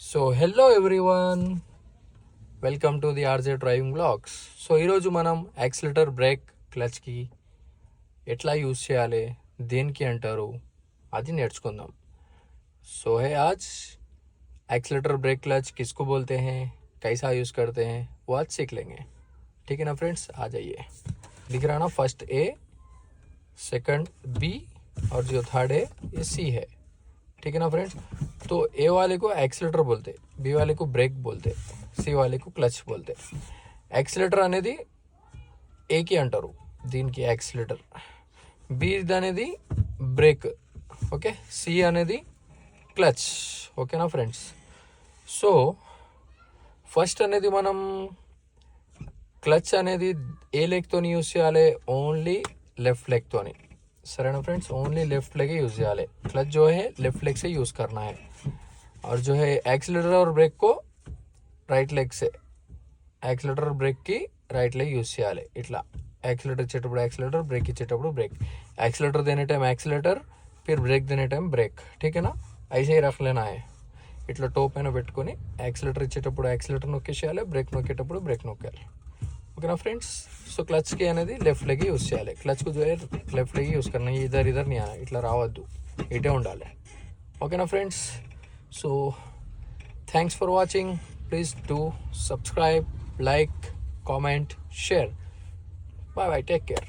So hello everyone, welcome to the RJ driving blogs. So ఈరోజు మనం accelerator, break, క్లచ్కి ఎట్లా use చేయాలి, దేనికి అంటారు అది నేర్చుకుందాం. సో है आज एक्सीलेटर, ब्रेक, क्लच किसको बोलते हैं, कैसा यूज़ करते हैं, वो आज सीख लेंगे. ठीक है ना फ्रेंड्स, आ जाइए. दिख रहा ना, फर्स्ट ए, सेकंड बी और जो थर्ड है ये सी है. ठीक है ना फ्रेंड्स. तो ए वाले को एक्सीलेटर बोलते, बी वाले को ब्रेक बोलते, సి वाले को క్లచ్ बोलते. యాక్సిలేటర్ అనేది ఏకి అంటారు, దీనికి యాక్సిలేటర్. బి అనేది బ్రేక్, ఓకే. సి అనేది క్లచ్, ఓకేనా ఫ్రెండ్స్. సో ఫస్ట్ అనేది మనం క్లచ్ అనేది ఏ లెగ్తోని యూజ్ చేయాలి, ఓన్లీ లెఫ్ట్ లెగ్తోని. Sir friends, only left leg ही यूज़ किया. क्लच जो है लेफ्ट लेग से यूज़ करना है, और जो है एक्सीलेटर और ब्रेक को राइट लेग से, एक्सीलेटर और ब्रेक की राइट लेग यूज़ किया. इट्ला एक्सीलेटर इచ్చేటప్పుడు एक्सीलेटर, ब्रेक ఇచ్చేటప్పుడు ब्रेक. एक्सीलेटर देने टाइम एक्सीलेटर, फिर ब्रेक देने टाइम ब्रेक. ठीक है ना, ऐसे ही रख लेना है. ఇట్లా టో పైన పెట్టుకొని యాక్సిలేటర్ ఇచ్చేటప్పుడు యాక్సిలేటర్ నొక్కేసేయాలి, బ్రేక్ నొక్కేటప్పుడు బ్రేక్ నొక్కాలి. Okay friends. सो क्लच के అనేది లెఫ్ట్ లెగ్ యూజ్ చేయాలి. క్లచ్ को जो है लेफ्ट लेग यूज़ करना है, इधर इधर नहीं आना, ఇట్లా రావద్దు, ఇటే ఉండాలి. ఓకేనా friends. So thanks for watching. Please do subscribe, like, comment, share. Bye bye, take care.